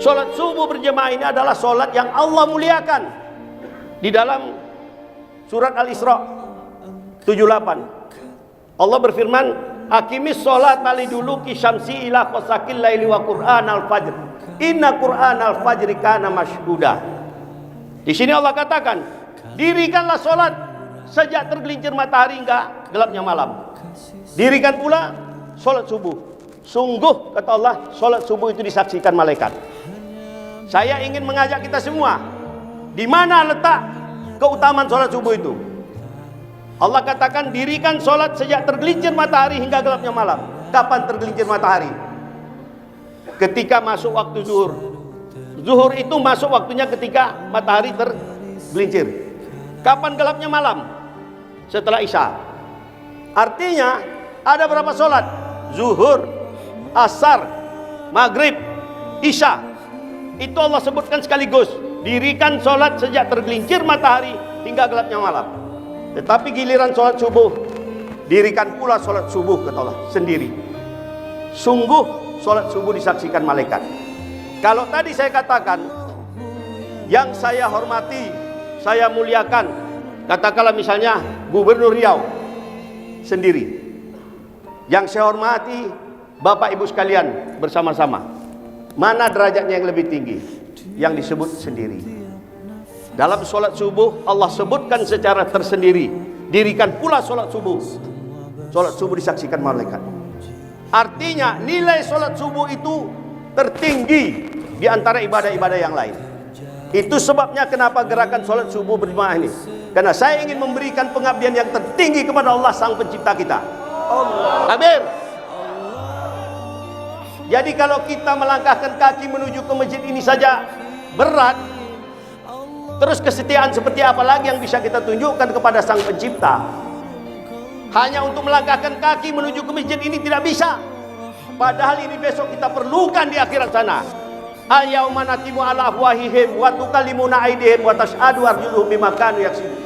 Sholat subuh berjamaah ini adalah sholat yang Allah muliakan. Di dalam surat Al-Isra 78 Allah berfirman, aqimis sholat liduluki syamsi ila qasaqil laili wa qur'an al-fajr inna qur'an al-fajri kana mashhuda. Di sini Allah katakan, dirikanlah sholat sejak tergelincir matahari hingga gelapnya malam. Dirikan pula sholat subuh. Sungguh kata Allah, sholat subuh itu disaksikan malaikat. Saya ingin mengajak kita semua, di mana letak keutamaan sholat subuh itu? Allah katakan, dirikan sholat sejak tergelincir matahari hingga gelapnya malam. Kapan tergelincir matahari? Ketika masuk waktu zuhur. Zuhur itu masuk waktunya ketika matahari tergelincir. Kapan gelapnya malam? Setelah isya. Artinya ada berapa sholat? Zuhur, asar, maghrib, isya. Itu Allah sebutkan sekaligus. Dirikan sholat sejak tergelincir matahari hingga gelapnya malam. Tetapi giliran sholat subuh, dirikan pula sholat subuh kata Allah sendiri. Sungguh sholat subuh disaksikan malaikat. Kalau tadi saya katakan, yang saya hormati, saya muliakan, katakanlah misalnya Gubernur Riau sendiri. Yang saya hormati Bapak Ibu sekalian bersama-sama. Mana derajatnya yang lebih tinggi? Yang disebut sendiri. Dalam sholat subuh Allah sebutkan secara tersendiri, dirikan pula sholat subuh. Sholat subuh disaksikan malaikat. Artinya nilai sholat subuh itu tertinggi di antara ibadah-ibadah yang lain. Itu sebabnya kenapa gerakan sholat subuh berjamaah ini. Karena saya ingin memberikan pengabdian yang tertinggi kepada Allah Sang Pencipta kita. Amin. Jadi kalau kita melangkahkan kaki menuju ke masjid ini saja berat, terus kesetiaan seperti apa lagi yang bisa kita tunjukkan kepada Sang Pencipta? Hanya untuk melangkahkan kaki menuju ke masjid ini tidak bisa. Padahal ini besok kita perlukan di akhirat sana. Al-yauma natimu ala afwahihim wa tukallimuna aydihim wa tashhadu arjuluhum bima kanu yaksibun.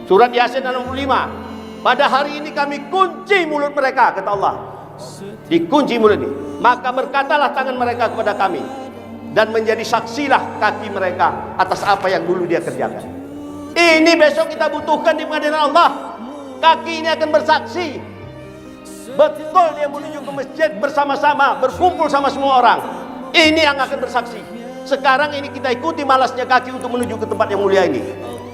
Surat Yasin 65. Pada hari ini kami kunci mulut mereka, kata Allah. Dikunci mulut ini. Maka berkatalah tangan mereka kepada kami, dan menjadi saksilah kaki mereka atas apa yang dulu dia kerjakan. Ini besok kita butuhkan di pengadilan Allah. Kaki ini akan bersaksi. Betul dia menuju ke masjid bersama-sama, berkumpul sama semua orang. Ini yang akan bersaksi. Sekarang ini kita ikuti malasnya kaki untuk menuju ke tempat yang mulia ini.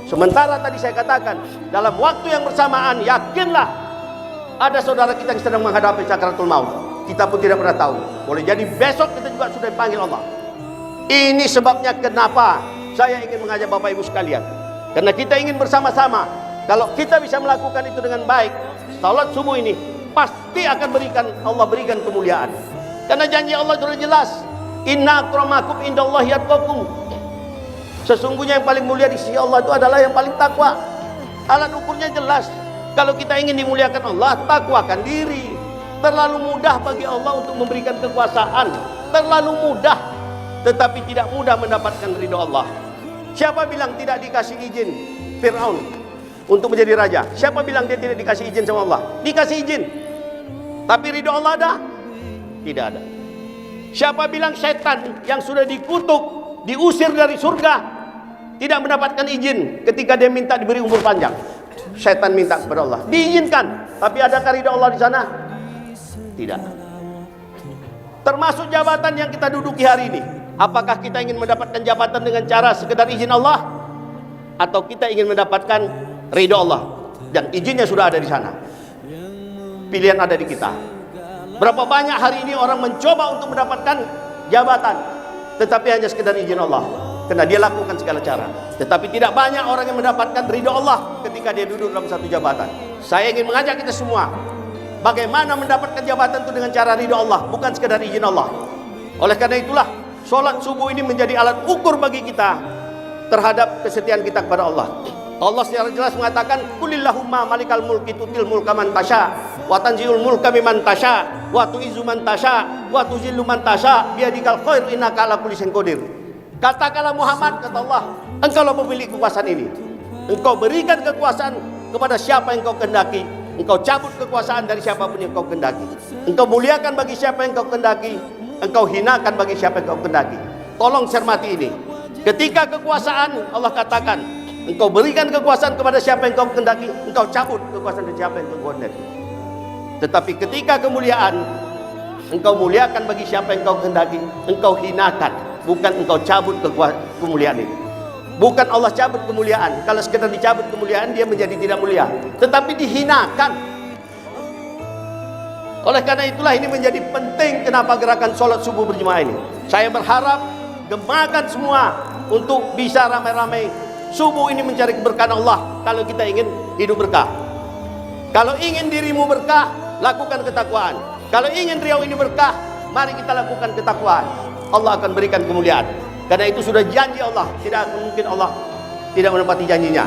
Sementara tadi saya katakan, dalam waktu yang bersamaan, yakinlah ada saudara kita yang sedang menghadapi sakaratul maut. Kita pun tidak pernah tahu. Boleh jadi besok kita juga sudah dipanggil Allah. Ini sebabnya kenapa saya ingin mengajak Bapak Ibu sekalian. Karena kita ingin bersama-sama. Kalau kita bisa melakukan itu dengan baik, salat subuh ini pasti akan Allah berikan kemuliaan. Karena janji Allah sudah jelas. Inna akramakum indallahi atqakum. Sesungguhnya yang paling mulia di sisi Allah itu adalah yang paling takwa. Alat ukurnya jelas. Kalau kita ingin dimuliakan Allah, takwakan diri. Terlalu mudah bagi Allah untuk memberikan kekuasaan. Terlalu mudah. Tetapi tidak mudah mendapatkan ridho Allah. Siapa bilang tidak dikasih izin Fir'aun untuk menjadi raja? Siapa bilang dia tidak dikasih izin sama Allah? Dikasih izin. Tapi ridho Allah ada? Tidak ada. Siapa bilang setan yang sudah dikutuk, diusir dari surga, tidak mendapatkan izin ketika dia minta diberi umur panjang? Setan minta kepada Allah, diizinkan. Tapi adakah ridho Allah di sana? Tidak. Termasuk jabatan yang kita duduki hari ini. Apakah kita ingin mendapatkan jabatan dengan cara sekedar izin Allah, atau kita ingin mendapatkan ridho Allah dan izinnya sudah ada di sana? Pilihan ada di kita. Berapa banyak hari ini orang mencoba untuk mendapatkan jabatan, tetapi hanya sekedar izin Allah, karena dia lakukan segala cara. Tetapi tidak banyak orang yang mendapatkan ridho Allah ketika dia duduk dalam satu jabatan. Saya ingin mengajak kita semua, bagaimana mendapatkan jabatan itu dengan cara ridho Allah, bukan sekedar izin Allah. Oleh karena itulah sholat subuh ini menjadi alat ukur bagi kita terhadap kesetiaan kita kepada Allah. Allah secara jelas mengatakan, Qulillahumma malikal mulki tutil mulka man tasha wa tanziul mulka mimman tasha wa tu'izzu man tasha wa tuzillu man tasha biyadikal khair innaka ala kulli syai'in qadir. Katakanlah Muhammad, kata Allah, engkau lah pemilik kekuasaan ini. Engkau berikan kekuasaan kepada siapa yang kau kehendaki, engkau cabut kekuasaan dari siapapun yang kau kehendaki. Engkau muliakan bagi siapa yang kau kehendaki, engkau hinakan bagi siapa yang engkau kehendaki. Tolong cermati ini. Ketika kekuasaan, Allah katakan, engkau berikan kekuasaan kepada siapa yang engkau kehendaki, engkau cabut kekuasaan dari siapa yang engkau kehendaki. Tetapi ketika kemuliaan, engkau muliakan bagi siapa yang engkau kehendaki, engkau hinakan, bukan engkau cabut kemuliaan itu. Bukan Allah cabut kemuliaan. Kalau sekedar dicabut kemuliaan, dia menjadi tidak mulia, tetapi dihinakan. Oleh karena itulah ini menjadi penting kenapa gerakan sholat subuh berjemaah ini. Saya berharap gemakan semua untuk bisa ramai-ramai subuh ini mencari keberkahan Allah. Kalau kita ingin hidup berkah, kalau ingin dirimu berkah, lakukan ketakwaan. Kalau ingin riau ini berkah, mari kita lakukan ketakwaan. Allah akan berikan kemuliaan. Karena itu sudah janji Allah, tidak mungkin Allah tidak menepati janjinya.